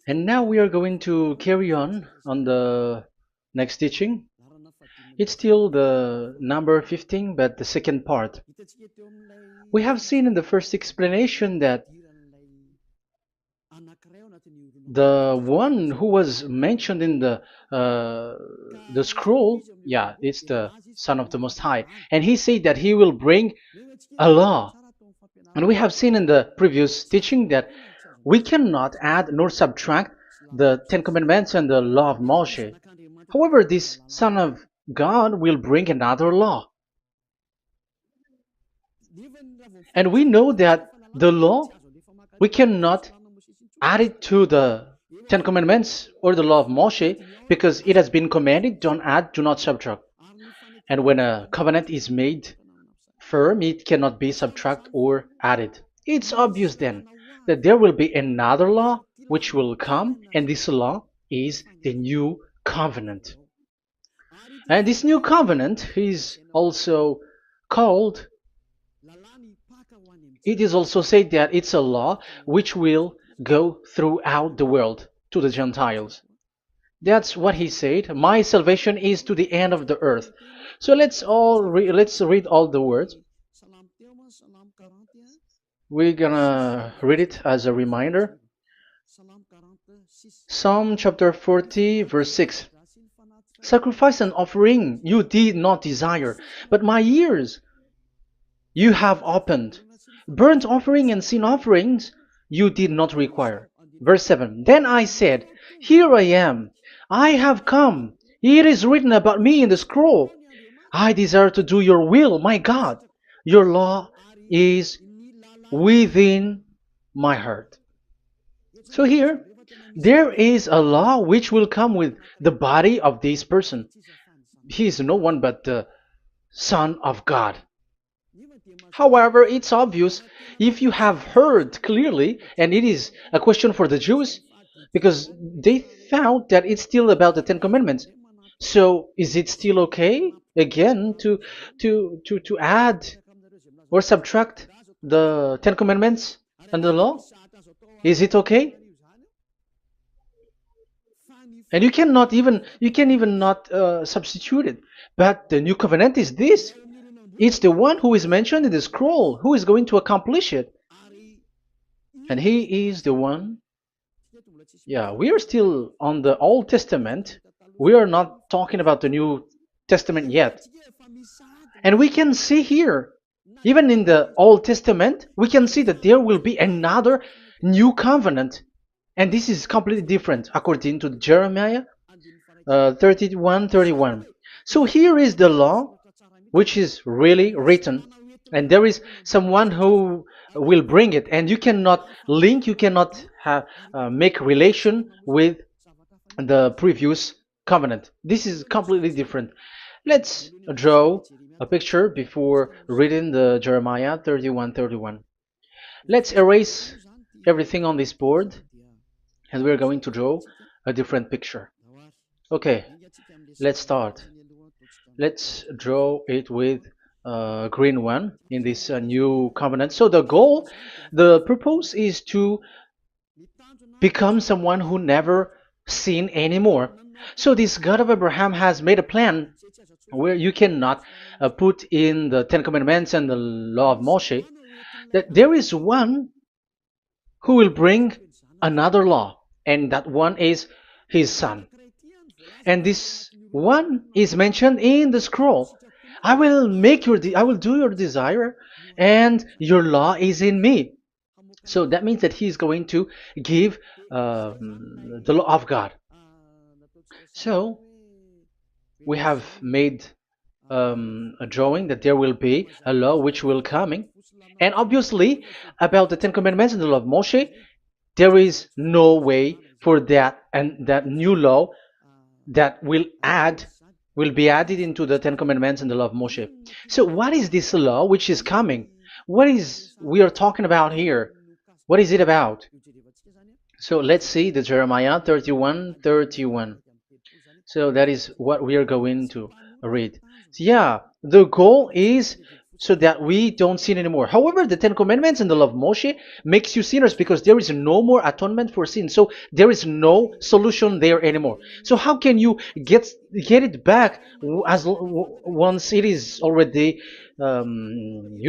And now we are going to carry on the next teaching. It's still the number 15, but the second part. We have seen in the first explanation that the one who was mentioned in the scroll, yeah, it's the Son of the Most High, and he said that he will bring a law. And we have seen in the previous teaching that we cannot add nor subtract the Ten Commandments and the law of Moshe. However, this Son of God will bring another law. And we know that the law, we cannot add it to the Ten Commandments or the law of Moshe because it has been commanded, don't add, do not subtract. And when a covenant is made firm, it cannot be subtracted or added. It's obvious then that there will be another law which will come, and this law is the new covenant. And this new covenant is also called, it is also said that it's a law which will go throughout the world to the Gentiles. That's what he said. My salvation is to the end of the earth. So let's read all the words. We're gonna read it as a reminder. Psalm chapter 40, verse 6. Sacrifice and offering you did not desire, but my ears you have opened. Burnt offering and sin offerings you did not require. Verse 7. Then I said, here I am. I have come. It is written about me in the scroll. I desire to do your will, my God. Your law is within my heart. So here, there is a law which will come with the body of this person. He is no one but the Son of God. However, it's obvious if you have heard clearly, and it is a question for the Jews, because they found that it's still about the Ten Commandments. So is it still okay again to add or subtract the Ten Commandments and the law? Is it okay? And you can even not substitute it. But the new covenant is this. It's the one who is mentioned in the scroll who is going to accomplish it. And he is the one. Yeah, we are still on the Old Testament. We are not talking about the New Testament yet. And we can see here, even in the Old Testament, we can see that there will be another new covenant. And this is completely different according to Jeremiah 31:31. So here is the law which is really written, and there is someone who will bring it, and you cannot link, you cannot make relation with the previous covenant. This is completely different. Let's draw a picture before reading the Jeremiah 31:31. Let's erase everything on this board, and we're going to draw a different picture. Okay, let's start. Let's draw it with a green one in this new covenant. So the purpose is to become someone who never sin anymore. So this God of Abraham has made a plan where you cannot put in the Ten Commandments and the law of Moshe, that there is one who will bring another law, and that one is his son. And this one is mentioned in the scroll. I will do your desire, and your law is in me. So that means that he is going to give the law of God. So we have made a drawing that there will be a law which will coming, and obviously about the Ten Commandments and the law of Moshe, there is no way for that and that new law that will be added into the Ten Commandments and the law of Moshe. So what is this law which is coming? What is we are talking about here? What is it about? So let's see the Jeremiah 31:31. So that is what we are going to read. So yeah, the goal is so that we don't sin anymore. However, the Ten Commandments and the law of Moshe makes you sinners because there is no more atonement for sin. So there is no solution there anymore. So how can you get it back once it is already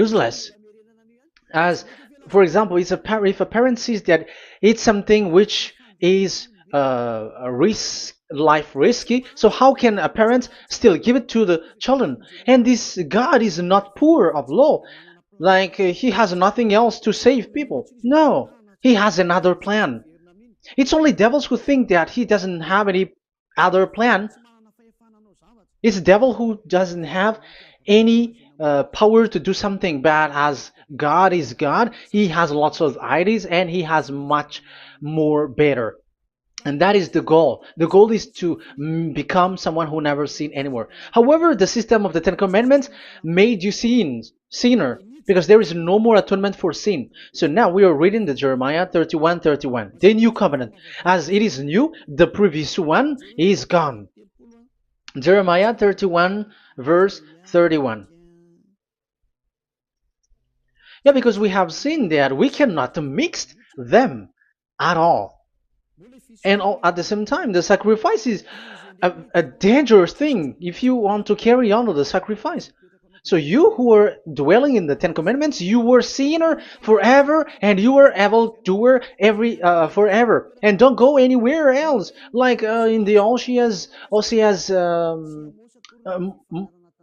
useless? As for example, if a parent sees that it's something which is a life risky, so how can a parent still give it to the children? And this God is not poor of law, like he has nothing else to save people. No, he has another plan. It's only devils who think that he doesn't have any other plan. It's the devil who doesn't have any power to do something bad. As God is God, he has lots of ideas and he has much more better. And that is the goal. The goal is to become someone who never sin anymore. However, the system of the Ten Commandments made you sinner, because there is no more atonement for sin. So now we are reading the Jeremiah 31:31, the new covenant. As it is new, the previous one is gone. Jeremiah 31 verse 31. Yeah, because we have seen that we cannot mix them at all. And at the same time, the sacrifice is a dangerous thing if you want to carry on with the sacrifice. So you who are dwelling in the Ten Commandments, you were sinner forever, and you were evil doer forever, and don't go anywhere else. Like in the Osea's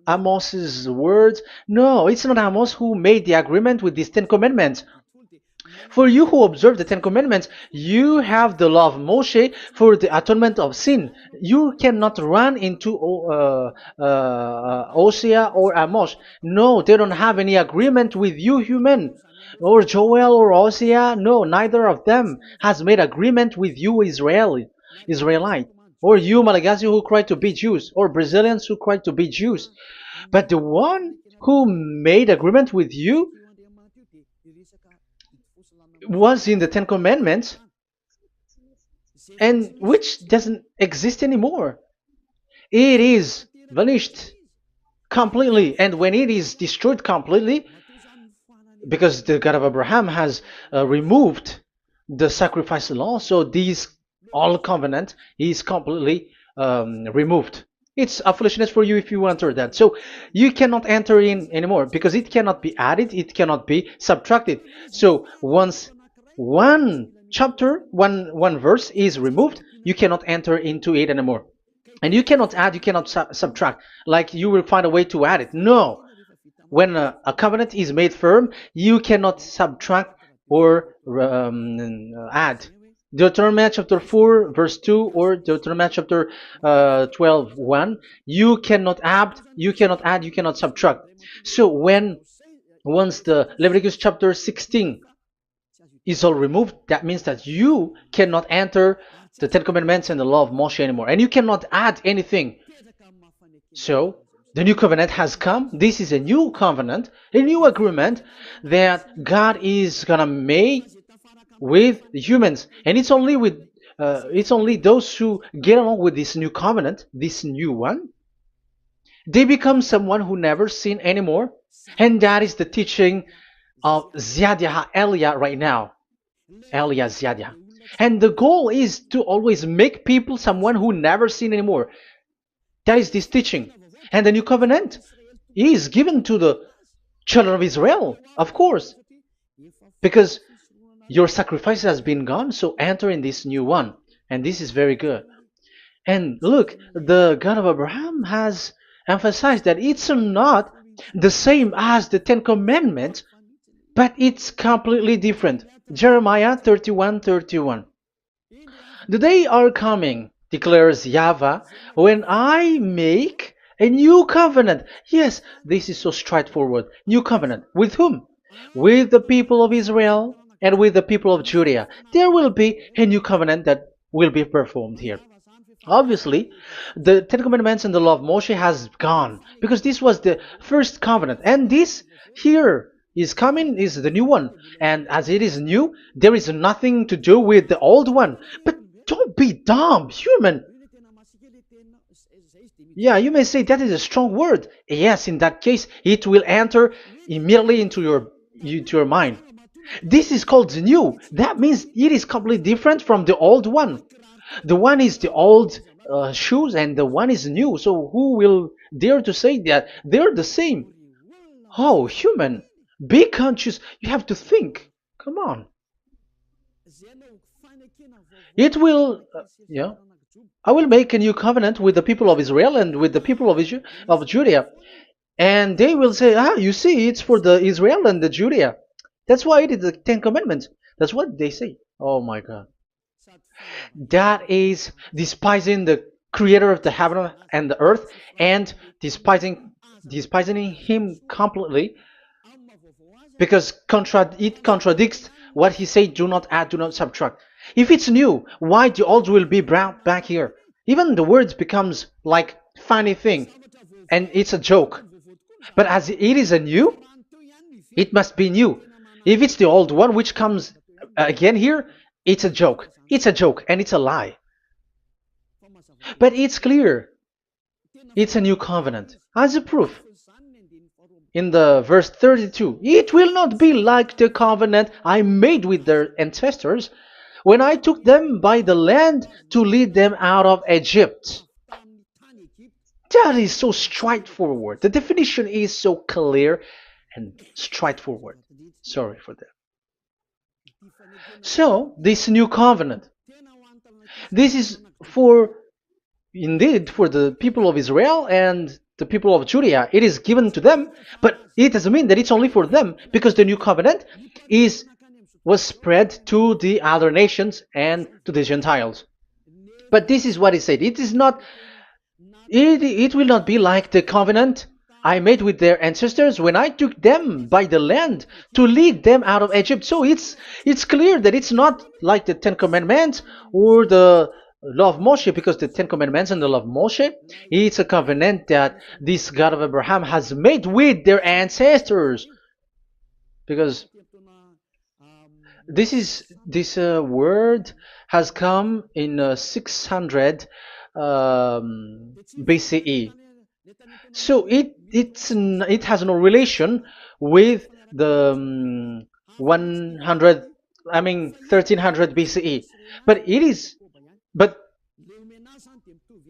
Amos's words. No, it's not Amos who made the agreement with these Ten Commandments. For you who observe the Ten Commandments, you have the law of Moshe for the atonement of sin. You cannot run into Osea or Amos. No, they don't have any agreement with you, human. Or Joel or Osea. No, neither of them has made agreement with you, Israelite. Or you, Malagasy, who cry to be Jews. Or Brazilians who cry to be Jews. But the one who made agreement with you was in the Ten Commandments, and which doesn't exist anymore. It is vanished completely, and when it is destroyed completely, because the God of Abraham has removed the sacrifice law, so this all covenant is completely removed. It's a foolishness for you if you enter that. So you cannot enter in anymore because it cannot be added, it cannot be subtracted. So once one chapter, one verse is removed, you cannot enter into it anymore. And you cannot add, you cannot subtract. Like you will find a way to add it. No. When a covenant is made firm, you cannot subtract or add. Deuteronomy chapter 4 verse 2 or Deuteronomy chapter 12 1, you cannot add, you cannot subtract. So once the Leviticus chapter 16 is all removed, that means that you cannot enter the Ten Commandments and the law of Moshe anymore, and you cannot add anything. So the new covenant has come. This is a new covenant, a new agreement that God is gonna make with humans, and it's only those who get along with this new covenant, this new one, they become someone who never sin anymore. And that is the teaching of Ziadia Elia right now, Elia Ziadia. And the goal is to always make people someone who never sin anymore. That is this teaching. And the new covenant is given to the children of Israel, of course, because your sacrifice has been gone, so enter in this new one. And this is very good. And look, the God of Abraham has emphasized that it's not the same as the Ten Commandments, but it's completely different. Jeremiah 31:31. The day are coming, declares YAHVAH, when I make a new covenant. Yes, this is so straightforward. New covenant. With whom? With the people of Israel and with the people of Judea. There will be a new covenant that will be performed here. Obviously, the Ten Commandments and the law of Moshe has gone, because this was the first covenant, and this here is coming, is the new one. And as it is new, there is nothing to do with the old one. But don't be dumb, human. Yeah, you may say that is a strong word. Yes, in that case, it will enter immediately into your mind. This is called new. That means it is completely different from the old one. The one is the old shoes and the one is new. So who will dare to say that they're the same? Oh, human, be conscious. You have to think. Come on. It will, yeah. I will make a new covenant with the people of Israel and with the people of Judea. And they will say, ah, you see, it's for the Israel and the Judea. That's why it is the Ten Commandments. That's what they say. Oh my God. That is despising the creator of the heaven and the earth and despising him completely because it contradicts what he said, do not add, do not subtract. If it's new, why the old will be brought back here? Even the words becomes like funny thing and it's a joke. But as it is a new, it must be new. If it's the old one which comes again here, it's a joke. It's a joke and it's a lie. But it's clear. It's a new covenant. As a proof, in the verse 32, it will not be like the covenant I made with their ancestors when I took them by the land to lead them out of Egypt. That is so straightforward. The definition is so clear and straightforward. Sorry for that. So, this new covenant, this is indeed for the people of Israel and the people of Judea. It is given to them, but it doesn't mean that it's only for them, because the new covenant was spread to the other nations and to the Gentiles. But this is what it said. It will not be like the covenant I made with their ancestors when I took them by the land to lead them out of Egypt. So it's clear that it's not like the Ten Commandments or the law of Moshe, because the Ten Commandments and the law of Moshe, it's a covenant that this God of Abraham has made with their ancestors. Because this word has come in 600 BCE. So it has no relation with the 1300 BCE. But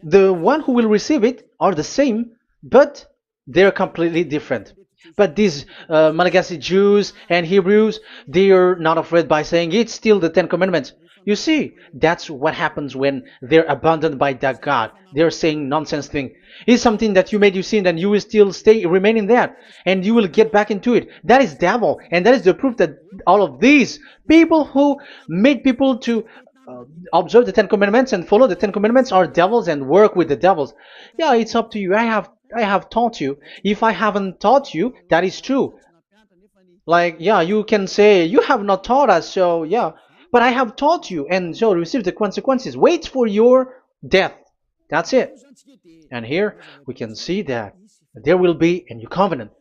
the one who will receive it are the same, but they're completely different. But these Malagasy Jews and Hebrews, they are not afraid by saying it's still the Ten Commandments. You see, that's what happens when they're abandoned by that God. They're saying nonsense thing. It's something that you made you sin, and you will still remain in that, and you will get back into it. That is devil, and that is the proof that all of these people who made people to observe the Ten Commandments and follow the Ten Commandments are devils and work with the devils. Yeah, it's up to you. I have taught you. If I haven't taught you, that is true. Like, yeah, you can say you have not taught us, so yeah. But I have taught you, and so receive the consequences. Wait for your death. That's it. And here we can see that there will be a new covenant.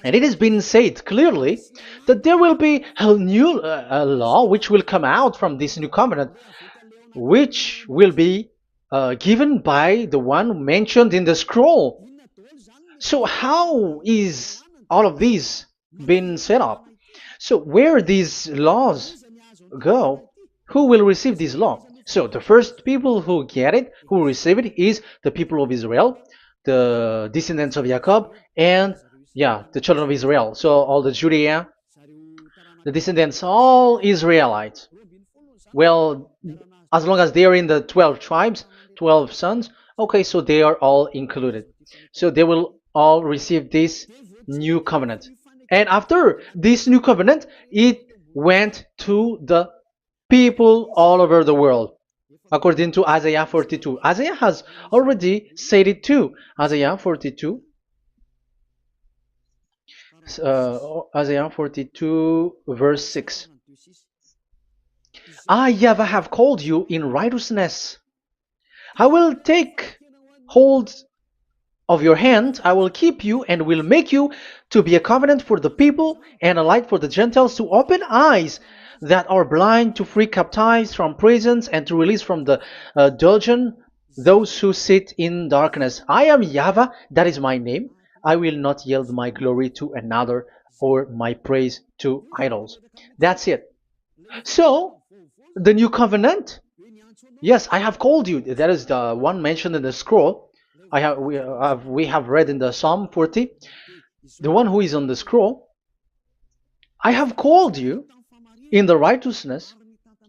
And it has been said clearly that there will be a new law which will come out from this new covenant, which will be given by the one mentioned in the scroll. So how is all of these been set up? So where these laws go, who will receive this law? So the first people who get it, who receive it, is the people of Israel, the descendants of Jacob, and the children of Israel. So all the Judea, the descendants, all Israelites. Well, as long as they are in the 12 tribes, 12 sons, okay, so they are all included. So they will all receive this new covenant. And after this new covenant, it went to the people all over the world, according to Isaiah 42. Isaiah has already said it too. Isaiah 42. Isaiah 42 verse 6. I, YAHVAH, have called you in righteousness. I will take hold of your hand, I will keep you and will make you to be a covenant for the people and a light for the Gentiles, to open eyes that are blind, to free captives from prisons, and to release from the dungeon those who sit in darkness. I am YAHVAH, that is my name. I will not yield my glory to another or my praise to idols. That's it. So, the new covenant, yes, I have called you. That is the one mentioned in the scroll. We have read in the Psalm 40, the one who is on the scroll. I have called you in the righteousness.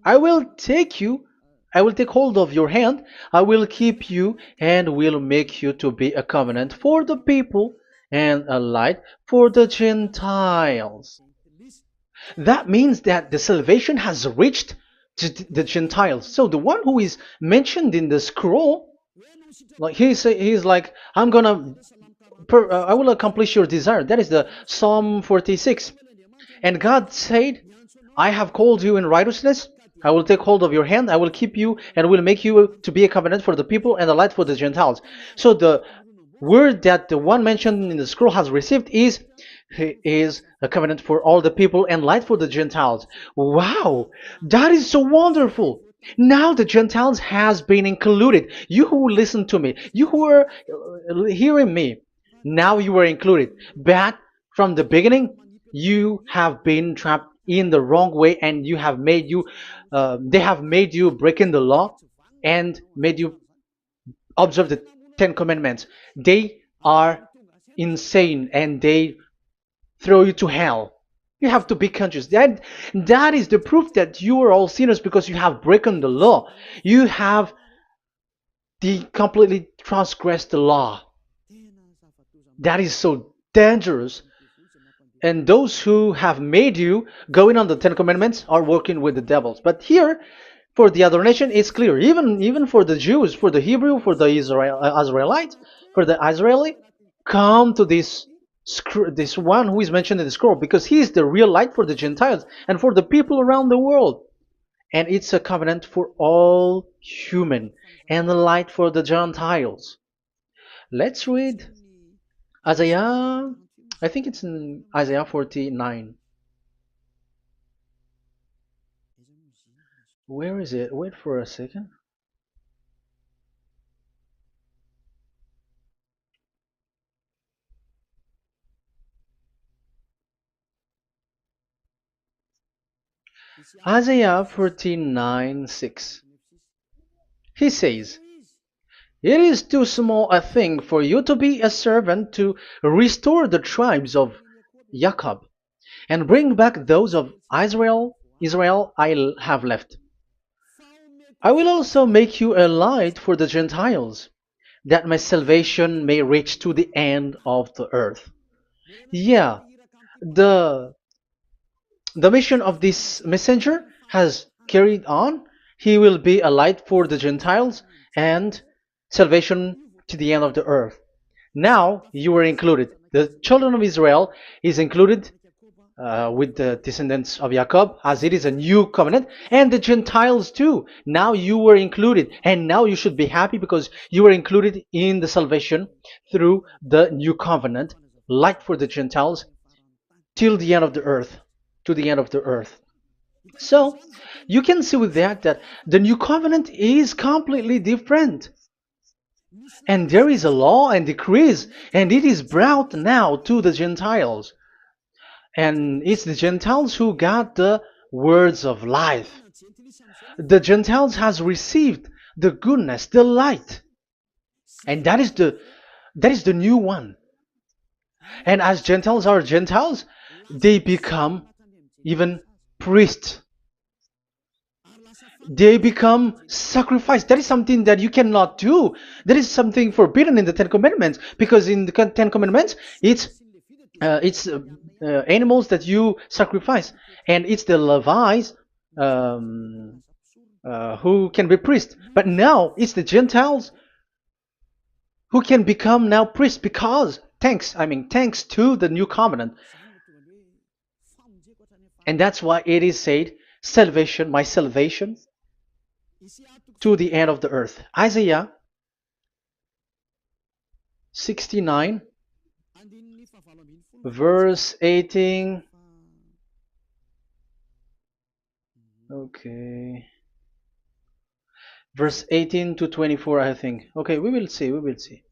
I will take you, I will take hold of your hand, I will keep you, and will make you to be a covenant for the people and a light for the Gentiles. That means that the salvation has reached to the Gentiles. So the one who is mentioned in the scroll, like he's like, I will accomplish your desire. That is the Psalm 46. And God said, I have called you in righteousness. I will take hold of your hand. I will keep you and will make you to be a covenant for the people and a light for the Gentiles. So the word that the one mentioned in the scroll has received is he is a covenant for all the people and light for the Gentiles. Wow, that is so wonderful. Now the Gentiles has been included. You who listen to me, you who are hearing me, now you are included. But from the beginning, you have been trapped in the wrong way, and they have made you breaking the law and made you observe the Ten Commandments. They are insane and they throw you to hell. You have to be conscious. That is the proof that you are all sinners because you have broken the law. You have completely transgressed the law. That is so dangerous. And those who have made you going on the Ten Commandments are working with the devils. But here, for the other nation, it's clear. Even for the Jews, for the Hebrew, for the Israelite, for the Israeli, come to this one who is mentioned in the scroll, because he is the real light for the Gentiles and for the people around the world. And it's a covenant for all human and the light for the Gentiles. Let's read Isaiah. I think it's in Isaiah 49. Where is it? Wait for a second. Isaiah 49:6. He says, it is too small a thing for you to be a servant to restore the tribes of Jacob and bring back those of Israel I have left. I will also make you a light for the Gentiles, that my salvation may reach to the end of the earth. Yeah, the the mission of this messenger has carried on. He will be a light for the Gentiles and salvation to the end of the earth. Now you are included. The children of Israel is included with the descendants of Jacob, as it is a new covenant, and the Gentiles too. Now you were included, and now you should be happy because you were included in the salvation through the new covenant, light for the Gentiles, till the end of the earth, to the end of the earth. So you can see with that the new covenant is completely different. And there is a law and decrees, and it is brought now to the Gentiles. And it's the Gentiles who got the words of life. The Gentiles has received the goodness, the light. And that is the new one. And as Gentiles are Gentiles, they become even priests. They become sacrificed. That is something that you cannot do. That is something forbidden in the Ten Commandments, because in the Ten Commandments, it's animals that you sacrifice, and it's the Levites um, who can be priests. But now it's the Gentiles who can become now priests, because thanks to the new covenant. And that's why it is said, salvation, my salvation, to the end of the earth. Isaiah 69, verse 18. Okay. verse 18 to 24, I think. Okay, we will see, we will see.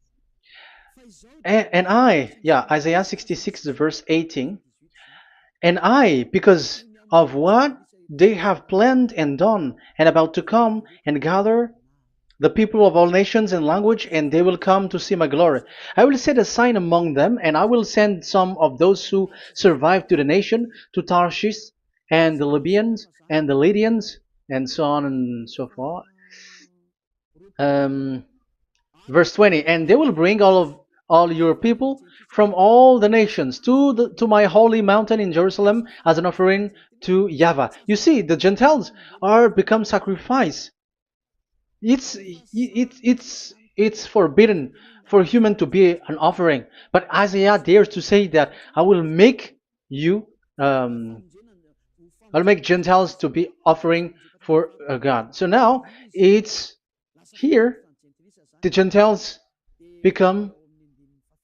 And Isaiah 66, verse 18. And I, because of what they have planned and done, and about to come and gather the people of all nations and language, and they will come to see my glory. I will set a sign among them, and I will send some of those who survive to the nation, to Tarshish, and the Libyans, and the Lydians, and so on and so forth. Um, Verse 20, and they will bring all your people from all the nations to my holy mountain in Jerusalem as an offering to YAHVAH. You see, the Gentiles are become sacrifice. It's forbidden for human to be an offering, but Isaiah dares to say that I will make you um, I'll make Gentiles to be offering for God. So now it's here the Gentiles become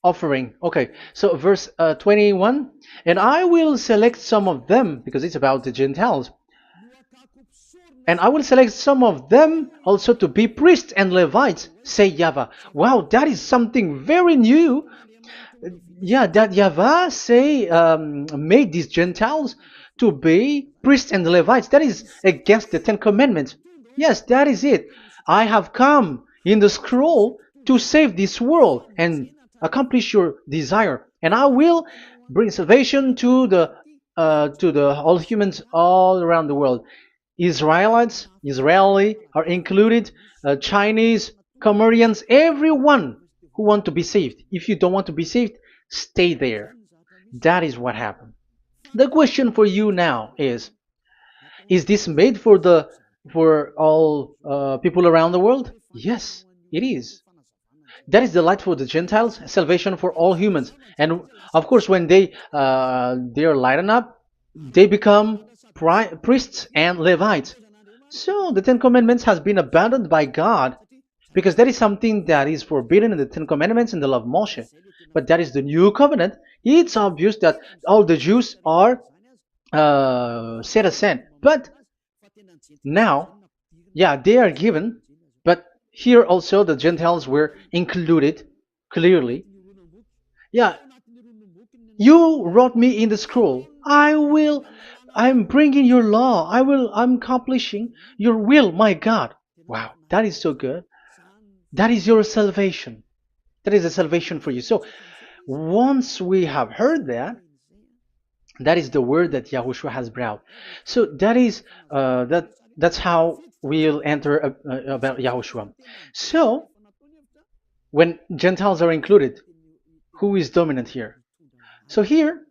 offering. Okay, so verse 21, and I will select some of them, because it's about the Gentiles, and I will select some of them also to be priests and Levites, say YAHVAH. Wow, that is something very new. Yeah, that YAHVAH say made these Gentiles to be priests and Levites. That is against the Ten Commandments. Yes, that is it. I have come in the scroll to save this world and accomplish your desire, and I will bring salvation to the all humans all around the world. Israeli are included, Chinese, Comorians, everyone who want to be saved. If you don't want to be saved, stay there. That is what happened. The question for you now is this made for all people around the world? Yes, it is. That is the light for the Gentiles, salvation for all humans. And of course, when they are lightened up, they become priests and Levites. So the Ten Commandments has been abandoned by God, because that is something that is forbidden in the Ten Commandments and the law of Moshe. But that is the new covenant. It's obvious that all the Jews are set aside. But now, yeah, they are given, but here also the Gentiles were included clearly. Yeah, you wrote me in the scroll. I'm bringing your law. I'm accomplishing your will, my God. Wow, that is so good. That is your salvation. That is a salvation for you. So once we have heard that, that is the word that Yahushua has brought. So that's how we'll enter about Yahushua. So when Gentiles are included, who is dominant here? So here,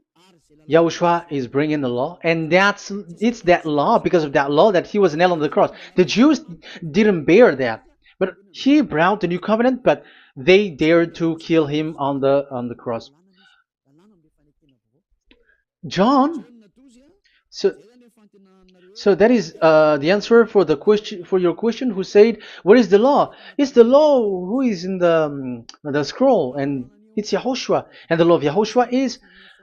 Yahushua is bringing the law, and it's that law, because of that law, that he was nailed on the cross. The Jews didn't bear that, but he brought the new covenant, but they dared to kill him on the cross. John, so so that is the answer for the question, for your question. Who said, "What is the law?" It's the law who is in the scroll, and it's Yahushua. And the law of Yahushua is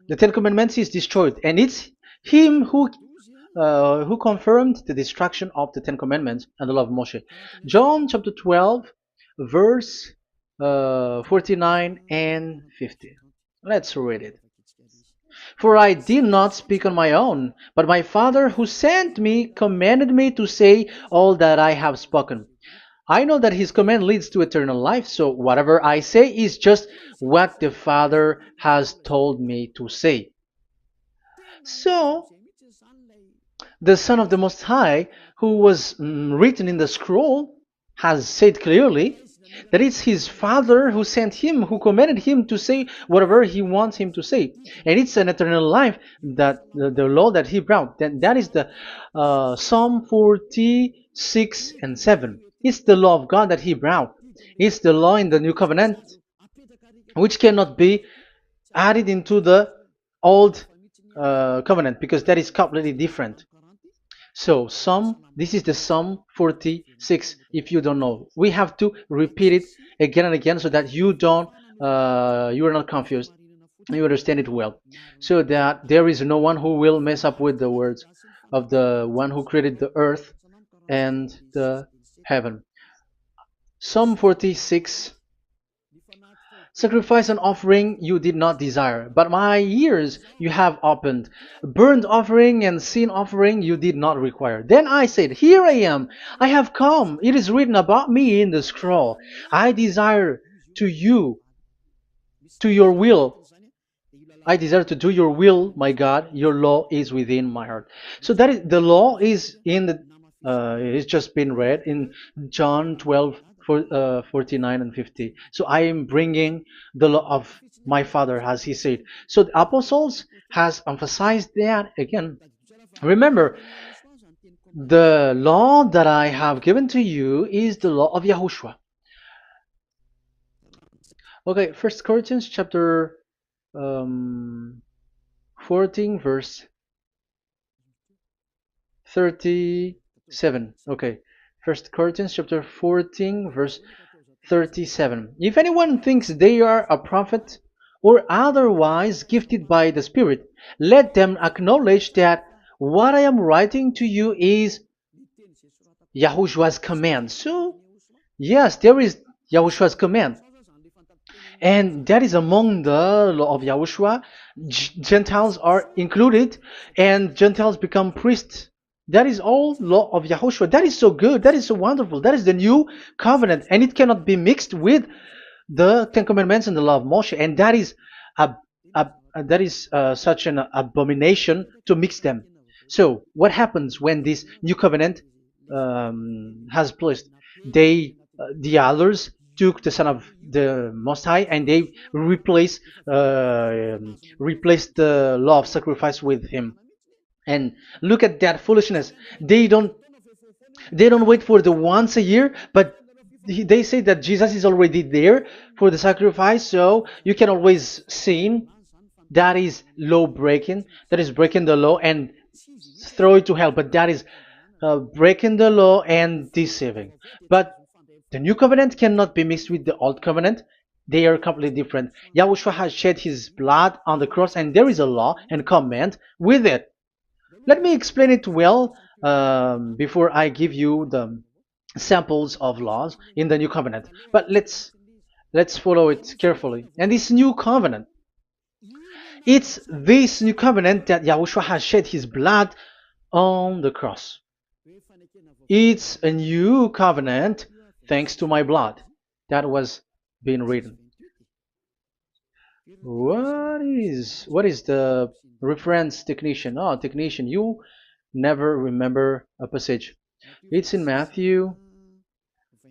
the Ten Commandments is destroyed, and it's him who confirmed the destruction of the Ten Commandments and the law of Moshe. John chapter 12, verse 49 and 50. Let's read it. For I did not speak on my own, but my Father who sent me commanded me to say all that I have spoken. I know that his command leads to eternal life, so whatever I say is just what the Father has told me to say. So, the Son of the Most High, who was written in the scroll, has said clearly that it's his Father who sent him, who commanded him to say whatever he wants him to say. And it's an eternal life, that the law that he brought. That is the Psalm 46 and 7. It's the law of God that he brought. It's the law in the new covenant, which cannot be added into the old covenant, because that is completely different. So this is the Psalm 46. If you don't know, we have to repeat it again and again, so that you are not confused. You understand it well, so that there is no one who will mess up with the words of the one who created the earth and the heaven. Psalm 46. Sacrifice and offering you did not desire, but my ears you have opened. Burnt offering and sin offering you did not require. Then I said, here I am, I have come. It is written about me in the scroll. I desire to you, to your will. I desire to do your will, my God. Your law is within my heart. So that is the law is in the. It's just been read in John 12, 49 and 50. So I am bringing the law of my Father, as he said. So the apostles has emphasized that again. Remember, the law that I have given to you is the law of Yahushua. Okay, First Corinthians chapter 14 verse 37. Okay. First Corinthians chapter 14 verse 37. If anyone thinks they are a prophet or otherwise gifted by the Spirit, let them acknowledge that what I am writing to you is Yahushua's command. So, yes, there is Yahushua's command. And that is among the law of Yahushua. Gentiles are included, and Gentiles become priests. That is all law of Yahushua. That is so good. That is so wonderful. That is the new covenant, and it cannot be mixed with the Ten Commandments and the law of Moshe. And that is such an abomination to mix them. So what happens when this new covenant has placed? The others took the Son of the Most High and they replaced the law of sacrifice with him. And look at that foolishness. They don't wait for the once a year, but they say that Jesus is already there for the sacrifice, so you can always sin. That is law breaking. That is breaking the law and throw it to hell. But that is breaking the law and deceiving. But the new covenant cannot be mixed with the old covenant. They are completely different. Yahushua has shed his blood on the cross, and there is a law and command with it. Let me explain it well before I give you the samples of laws in the new covenant. But let's follow it carefully. And this new covenant, it's this new covenant that Yahushua has shed his blood on the cross. It's a new covenant thanks to my blood. That was being written. What is the reference technician? Oh, technician, you never remember a passage. It's in Matthew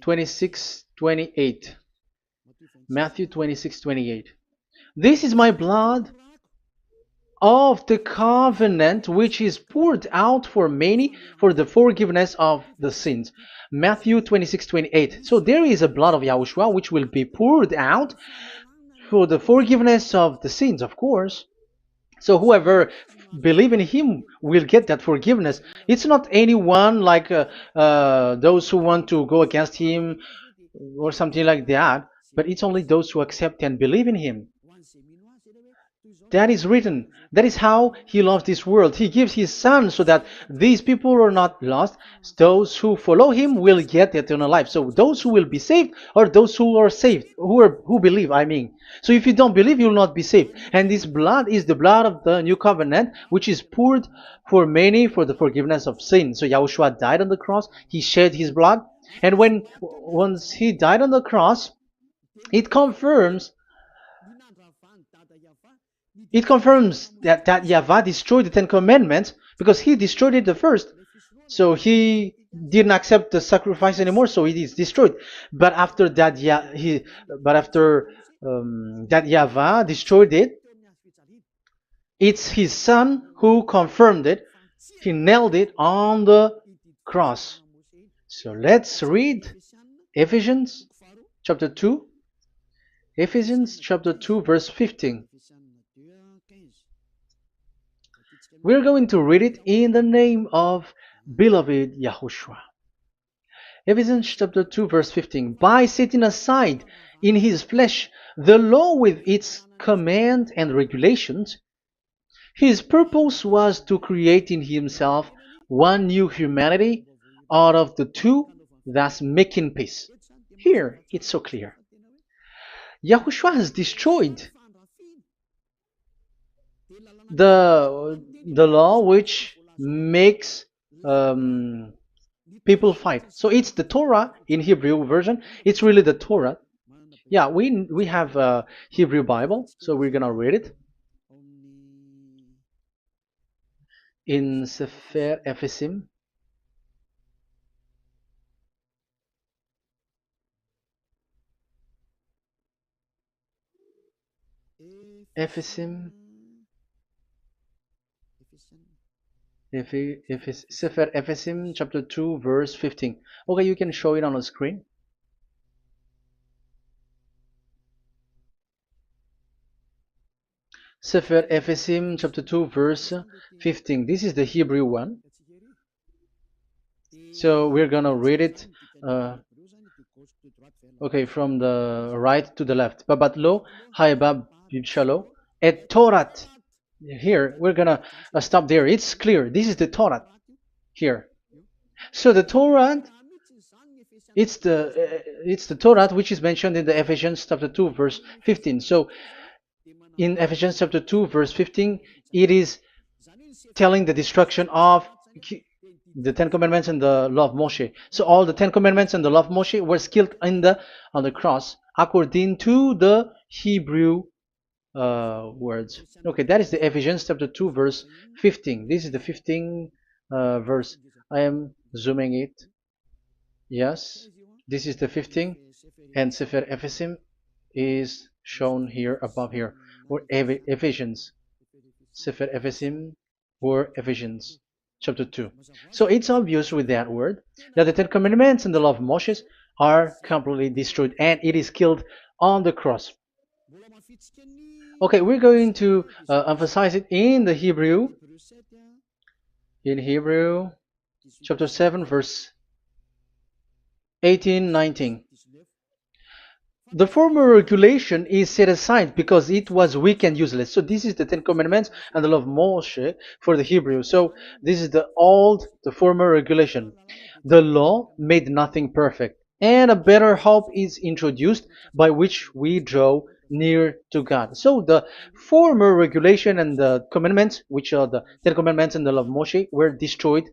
26:28. Matthew 26:28. This is my blood of the covenant which is poured out for many for the forgiveness of the sins. Matthew 26:28. So there is a blood of Yahushua which will be poured out for the forgiveness of the sins, of course. So whoever believe in him will get that forgiveness. It's not anyone like those who want to go against him or something like that, but it's only those who accept and believe in him. That is written. That is how he loves this world. He gives his son so that these people are not lost. Those who follow him will get eternal life. So those who will be saved are those who are saved, who believe, I mean. So if you don't believe, you will not be saved. And this blood is the blood of the new covenant, which is poured for many for the forgiveness of sin. So Yahushua died on the cross. He shed his blood. And once he died on the cross, it confirms that YAHVAH destroyed the Ten Commandments because he destroyed it the first. So he didn't accept the sacrifice anymore, so it is destroyed. But after that, that YAHVAH destroyed it, it's his son who confirmed it. He nailed it on the cross. So let's read Ephesians chapter 2. Ephesians chapter 2 verse 15. We're going to read it in the name of beloved Yahushua. Ephesians chapter 2 verse 15. By setting aside in his flesh the law with its command and regulations, his purpose was to create in himself one new humanity out of the two, thus making peace. Here, it's so clear. Yahushua has destroyed the law which makes people fight. So it's the Torah in Hebrew version. It's really the Torah. Yeah, we have a Hebrew Bible, so we're gonna read it in Sefer Ephesim. Ephesim. Sefer Ephesim chapter 2 verse 15. Okay, you can show it on the screen. Sefer Ephesim chapter 2 verse 15. This is the Hebrew one. So we're gonna read it okay, from the right to the left. Babat lo, haibab shalo, et Torat. Here, we're gonna stop there. It's clear. This is the Torah here. So the Torah, it's the Torah which is mentioned in the Ephesians chapter 2 verse 15. So in Ephesians chapter 2 verse 15, it is telling the destruction of the Ten Commandments and the law of Moshe. So all the Ten Commandments and the law of Moshe were killed on the cross according to the Hebrew words. Okay, that is the Ephesians chapter 2 verse 15. This is the 15 verse. I am zooming it. Yes, this is the 15, and Sefer Ephesim is shown here above here, or Ephesians. Sefer Ephesim or Ephesians chapter 2. So it's obvious with that word that the Ten Commandments and the law of Moses are completely destroyed, and it is killed on the cross. Okay, we're going to emphasize it in the Hebrew. In Hebrew, chapter 7, verse 18, 19. The former regulation is set aside because it was weak and useless. So this is the Ten Commandments and the law of Moshe for the Hebrew. So this is the former regulation. The law made nothing perfect, and a better hope is introduced by which we draw near to God. So the former regulation and the commandments, which are the Ten Commandments and the law of Moshe, were destroyed.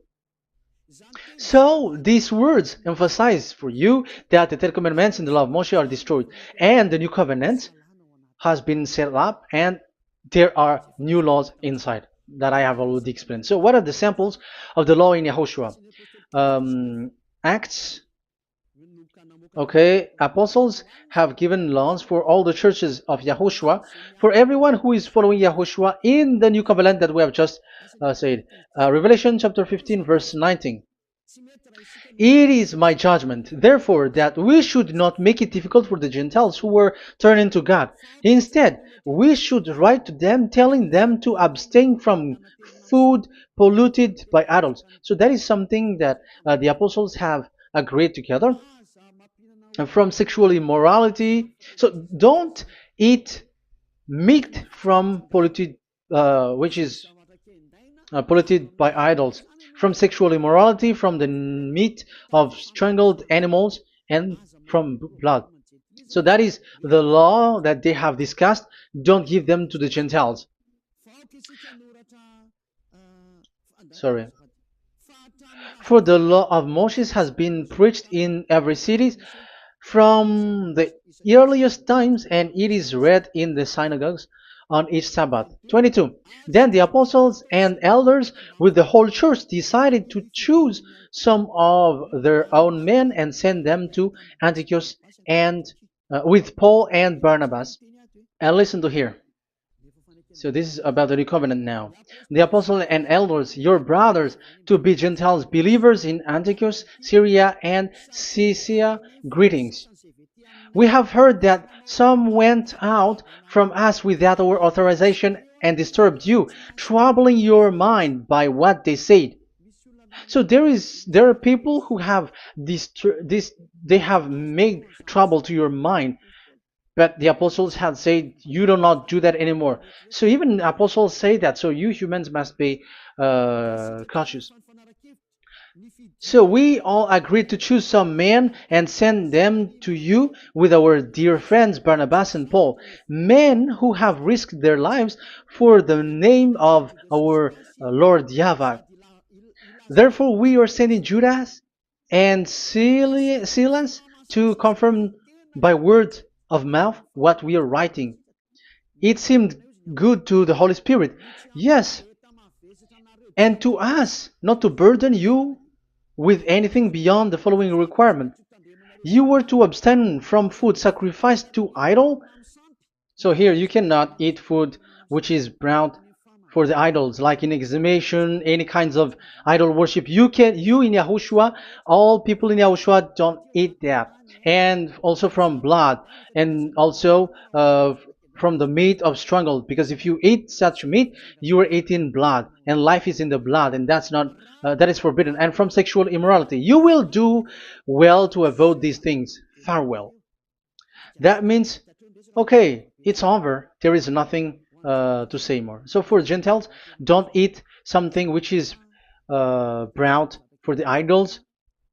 So these words emphasize for you that the Ten Commandments and the law of Moshe are destroyed, and the new covenant has been set up, and there are new laws inside that I have already explained. So what are the samples of the law in Yahushua? Acts. Okay, apostles have given laws for all the churches of Yahushua, for everyone who is following Yahushua in the new covenant that we have just said. Revelation chapter 15 verse 19. It is my judgment, therefore, that we should not make it difficult for the Gentiles who were turning to God. Instead, we should write to them telling them to abstain from food polluted by idols. So that is something that the apostles have agreed together. And from sexual immorality. So don't eat meat from polluted, which is polluted by idols, from sexual immorality, from the meat of strangled animals, and from blood. So that is the law that they have discussed. Don't give them to the Gentiles. Sorry. For the law of Moses has been preached in every city from the earliest times, and it is read in the synagogues on each Sabbath. 22. Then the apostles and elders with the whole church decided to choose some of their own men and send them to Antioch and with Paul and Barnabas. And listen to here. So this is about the new covenant now. The apostles and elders, your brothers, to be Gentiles believers in Antioch, Syria, and Cilicia, greetings. We have heard that some went out from us without our authorization and disturbed you, troubling your mind by what they said. So there are people who have they have made trouble to your mind. But the apostles had said, you do not do that anymore. So even apostles say that. So you humans must be cautious. So we all agreed to choose some men and send them to you with our dear friends Barnabas and Paul, men who have risked their lives for the name of our Lord YAHVAH. Therefore, we are sending Judas and Silas to confirm by word of mouth what we are writing. It seemed good to the Holy Spirit, yes, and to us, not to burden you with anything beyond the following requirement. You were to abstain from food sacrificed to idol. So here you cannot eat food which is brought for the idols, like in exhumation, any kinds of idol worship. You in Yahushua, all people in Yahushua don't eat that. And also from blood, and also from the meat of strangled, because if you eat such meat, you are eating blood, and life is in the blood, and that's not that is forbidden. And from sexual immorality, you will do well to avoid these things. Farewell. That means, okay, it's over. There is nothing to say more. So for Gentiles, don't eat something which is brought for the idols,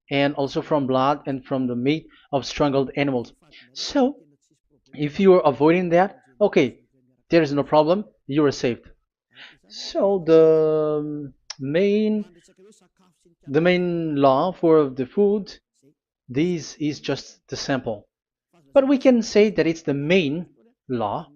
and also from blood and from the meat of strangled animals. So if you are avoiding that, okay, there is no problem. You are saved. So the main law for the food, this is just the sample. But we can say that it's the main law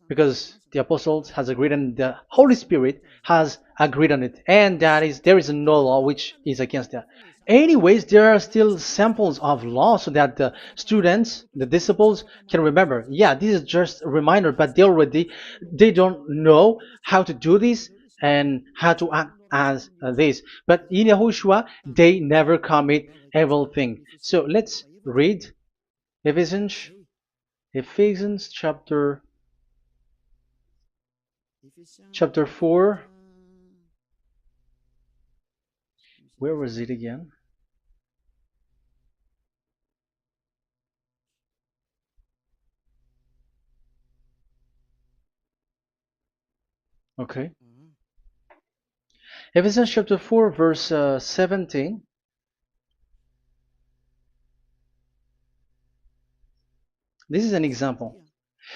because the apostles has agreed and the Holy Spirit has agreed on it, and that is there is no law which is against that. Anyways, there are still samples of law so that the students, the disciples, can remember. Yeah, this is just a reminder, but they don't know how to do this and how to act as this. But in Yahushua, they never commit evil thing. So let's read Ephesians, Ephesians chapter 4. Where was it again? Okay. Ephesians chapter 4, verse 17. This is an example.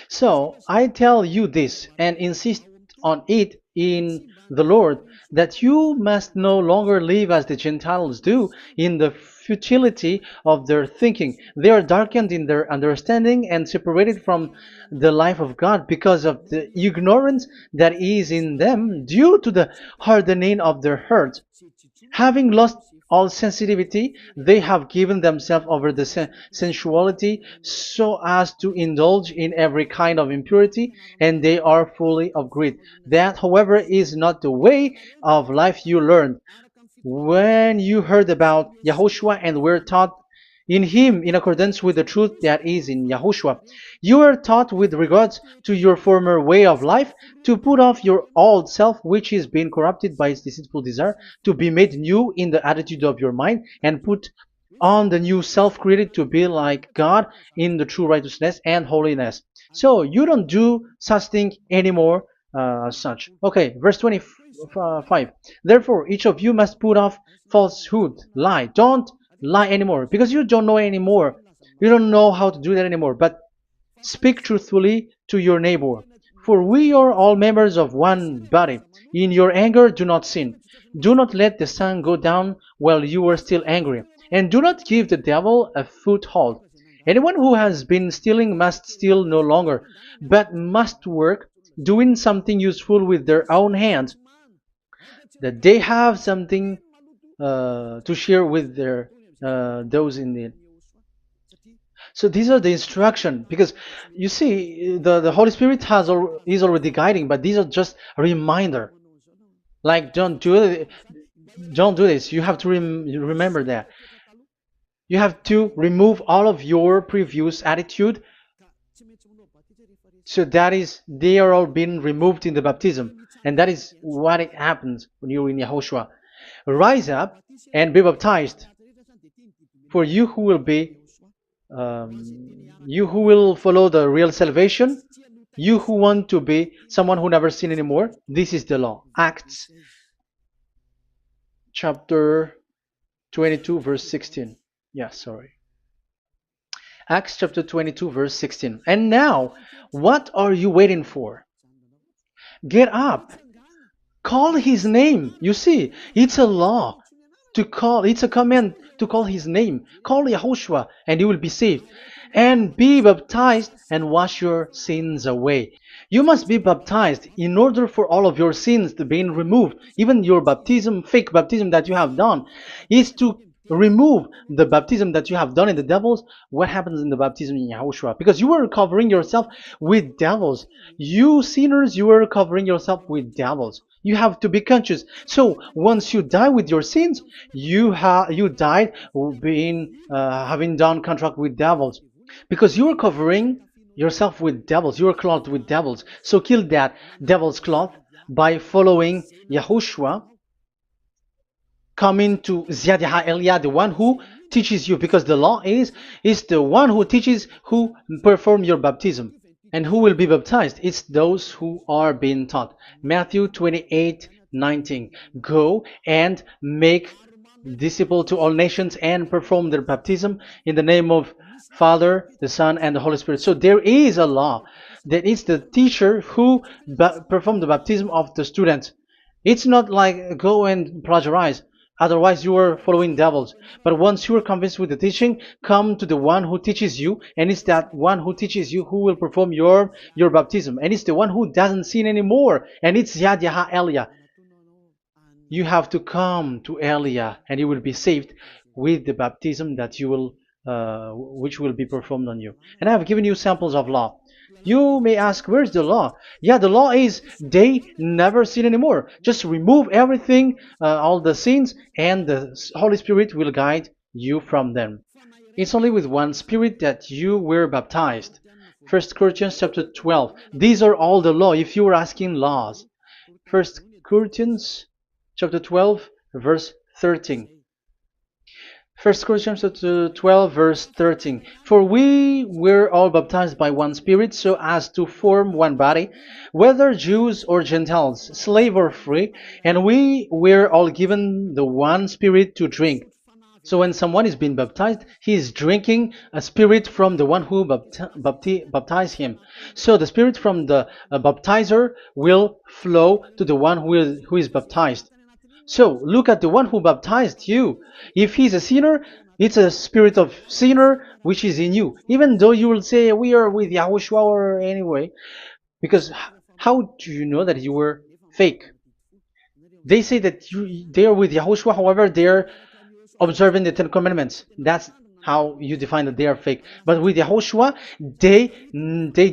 So I tell you this and insist on it in the Lord, that you must no longer live as the Gentiles do in the futility of their thinking. They are darkened in their understanding and separated from the life of God because of the ignorance that is in them due to the hardening of their hearts. Having lost all sensitivity, they have given themselves over to sensuality so as to indulge in every kind of impurity, and they are fully of greed. That, however, is not the way of life you learned when you heard about Yahushua and were taught in him in accordance with the truth that is in Yahushua. You were taught with regards to your former way of life to put off your old self, which is being corrupted by its deceitful desire, to be made new in the attitude of your mind, and put on the new self created to be like God in the true righteousness and holiness. So you don't do such thing anymore. Such. Okay, verse 25. Therefore, each of you must put off falsehood, lie. Don't lie anymore because you don't know anymore. You don't know how to do that anymore. But speak truthfully to your neighbor. For we are all members of one body. In your anger, do not sin. Do not let the sun go down while you are still angry. And do not give the devil a foothold. Anyone who has been stealing must steal no longer, but must work, doing something useful with their own hands, that they have something to share with their those in need. So these are the instruction because you see the Holy Spirit is already guiding, but these are just a reminder. Like don't do this. You have to remember that. You have to remove all of your previous attitude. So that is they are all being removed in the baptism, and that is what it happens when you're in Yahushua. Rise up and be baptized, for you who will follow the real salvation, you who want to be someone who never sin anymore. This is the law. Acts chapter 22 verse 16. Yeah, sorry. Acts chapter 22 verse 16. And now, what are you waiting for? Get up. Call his name. You see, it's a law to call, it's a command to call his name. Call Yahushua and you will be saved. And be baptized and wash your sins away. You must be baptized in order for all of your sins to be removed. Even your baptism, fake baptism that you have done, is to remove the baptism that you have done in the devils. What happens in the baptism in Yahushua? Because you were covering yourself with devils. You sinners, you were covering yourself with devils. You have to be conscious. So once you die with your sins, you died being having done contract with devils, because you are covering yourself with devils. You are clothed with devils. So kill that devil's cloth by following Yahushua, coming to Ziad Elia, the one who teaches you, because the law is the one who teaches, who perform your baptism. And who will be baptized? It's those who are being taught. Matthew 28:19. Go and make disciple to all nations and perform their baptism in the name of Father, the Son, and the Holy Spirit. So there is a law that is the teacher who perform the baptism of the students. It's not like go and plagiarize. Otherwise, you are following devils. But once you are convinced with the teaching, come to the one who teaches you, and it's that one who teaches you who will perform your baptism. And it's the one who doesn't sin anymore. And it's Yad Yaha Elia. You have to come to Elia, and you will be saved with the baptism that you will, which will be performed on you. And I have given you samples of law. You may ask, where's the law? Yeah, the law is they never sin anymore. Just remove everything, all the sins, and the Holy Spirit will guide you from them. It's only with one Spirit that you were baptized. 1 Corinthians chapter 12. These are all the law, if you were asking laws. 1 Corinthians chapter 12, verse 13. 1 Corinthians chapter 12, verse 13. For we were all baptized by one Spirit, so as to form one body, whether Jews or Gentiles, slave or free, and we were all given the one Spirit to drink. So when someone is being baptized, he is drinking a spirit from the one who baptized him. So the spirit from the baptizer will flow to the one who is baptized. So look at the one who baptized you. If he's a sinner, it's a spirit of sinner which is in you. Even though you will say we are with Yahushua or anyway, because how do you know that you were fake? They say that they are with Yahushua, however, they're observing the Ten Commandments. That's how you define that they are fake. But with Yahushua, they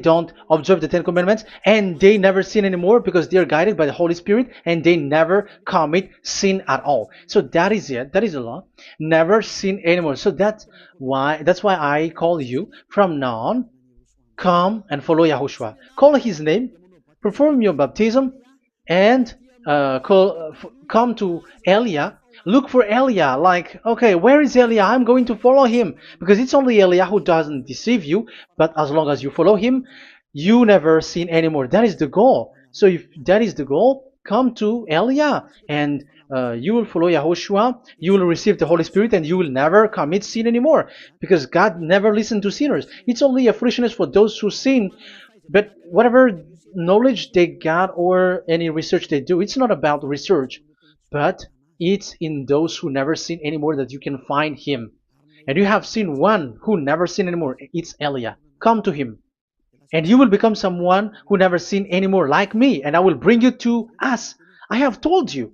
don't observe the Ten Commandments, and they never sin anymore because they are guided by the Holy Spirit, and they never commit sin at all. So that is it. That is the law. Never sin anymore. So that's why I call you from now on. Come and follow Yahushua. Call his name, perform your baptism, and come to Elia. Look for Elia, like, okay, where is Elia? I'm going to follow him, because it's only Elia who doesn't deceive you. But as long as you follow him, you never sin anymore. That is the goal. So if that is the goal, come to Elia, and you will follow Yahushua. You will receive the Holy Spirit, and you will never commit sin anymore, because God never listened to sinners. It's only a foolishness for those who sin. But whatever knowledge they got or any research they do, it's not about research, but it's in those who never sin anymore that you can find him. And you have seen one who never sin anymore. It's Elia. Come to him, and you will become someone who never sin anymore, like me, and I will bring you to us. I have told you,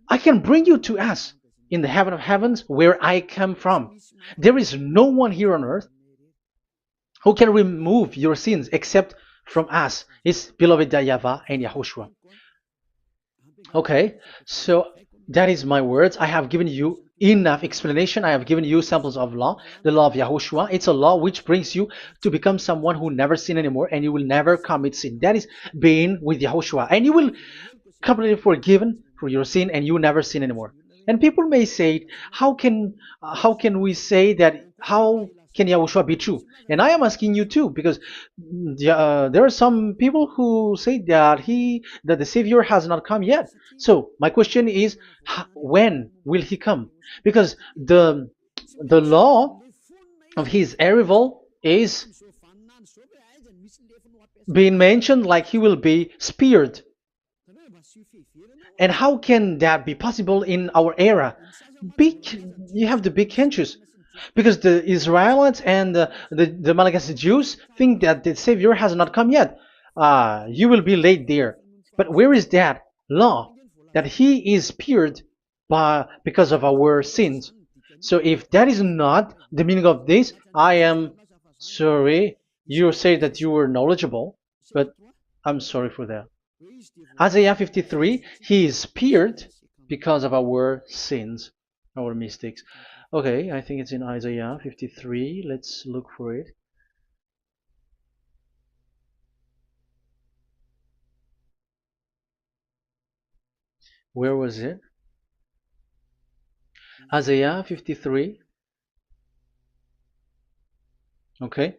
I can bring you to us in the heaven of heavens, where I come from. There is no one here on earth who can remove your sins except from us. It's beloved YAHVAH and YAHOSHUAH. Okay, so that is my words. I have given you enough explanation. I have given you samples of law, the law of Yahushua. It's a law which brings you to become someone who never sin anymore, and you will never commit sin. That is being with Yahushua, and you will completely forgiven for your sin, and you never sin anymore. And people may say, how can we say that? How can Yahushua be true? And I am asking you too, because there are some people who say that the Savior has not come yet. So my question is, when will he come? Because the law of his arrival is being mentioned like he will be speared. And how can that be possible in our era? Big, you have to be conscious. Because the Israelites and the Malagasy Jews think that the Savior has not come yet. You will be late there. But where is that law? That he is speared because of our sins. So if that is not the meaning of this, I am sorry. You say that you were knowledgeable, but I'm sorry for that. Isaiah 53, he is speared because of our sins, our mistakes. Okay, I think it's in Isaiah 53. Let's look for it. Where was it? Isaiah 53. Okay,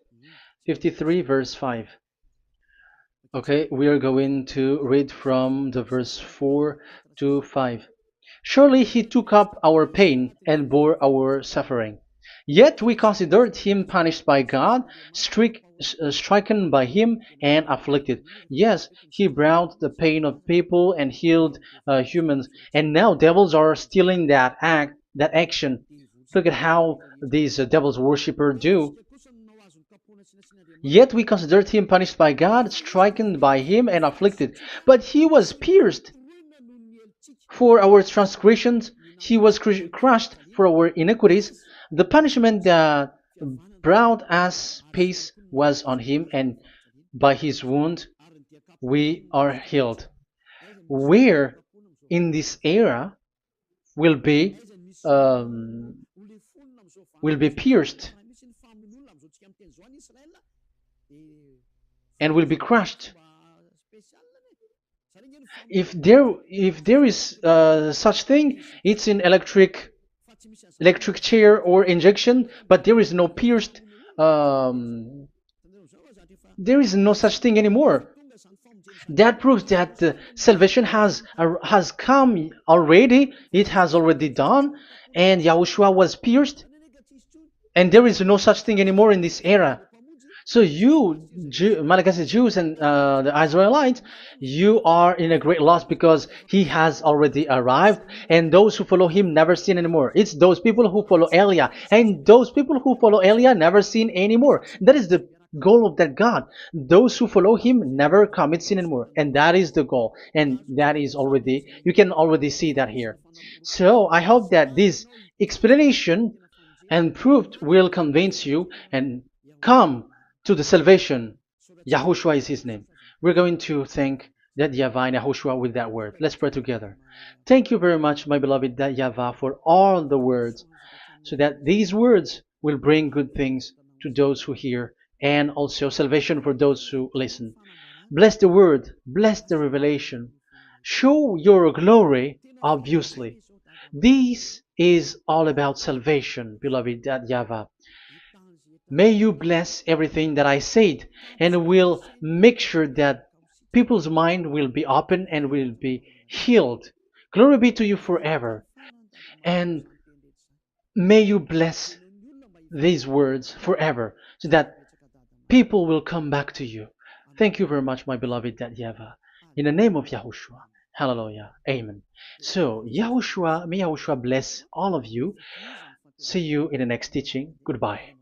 53 verse 5. Okay, we are going to read from the verse 4 to 5. Surely he took up our pain and bore our suffering. Yet we considered him punished by God, stricken by him, and afflicted. Yes, he brought the pain of people and healed humans. And now devils are stealing that action. Look at how these devils worshippers do. Yet we considered him punished by God, stricken by him, and afflicted. But he was pierced for our transgressions, he was crushed for our iniquities. The punishment that brought us peace was on him, and by his wound we are healed. Where in this era will be um, pierced and will be crushed. If there is such thing, it's in electric chair or injection, but there is no pierced. There is no such thing anymore. That proves that salvation has come already. It has already done, and Yahushua was pierced, and there is no such thing anymore in this era. So you, Malagasy Jews and the Israelites, you are in a great loss because he has already arrived, and those who follow him never sin anymore. It's those people who follow Elia, and those people who follow Elia never sin anymore. That is the goal of that God. Those who follow him never commit sin anymore, and that is the goal. And that is already, you can already see that here. So I hope that this explanation and proof will convince you and come to the salvation. Yahushua is his name. We're going to thank that YAHVAH and Yahushua with that word. Let's pray together. Thank you very much, my beloved that YAHVAH, for all the words, so that these words will bring good things to those who hear, and also salvation for those who listen. Bless the word, bless the revelation. Show your glory, obviously. This is all about salvation, beloved that YAHVAH. May you bless everything that I said, and will make sure that people's mind will be open and will be healed. Glory be to you forever. And may you bless these words forever, so that people will come back to you. Thank you very much, my beloved that YAHVAH. In the name of Yahushua. Hallelujah. Amen. So, Yahushua, may Yahushua bless all of you. See you in the next teaching. Goodbye.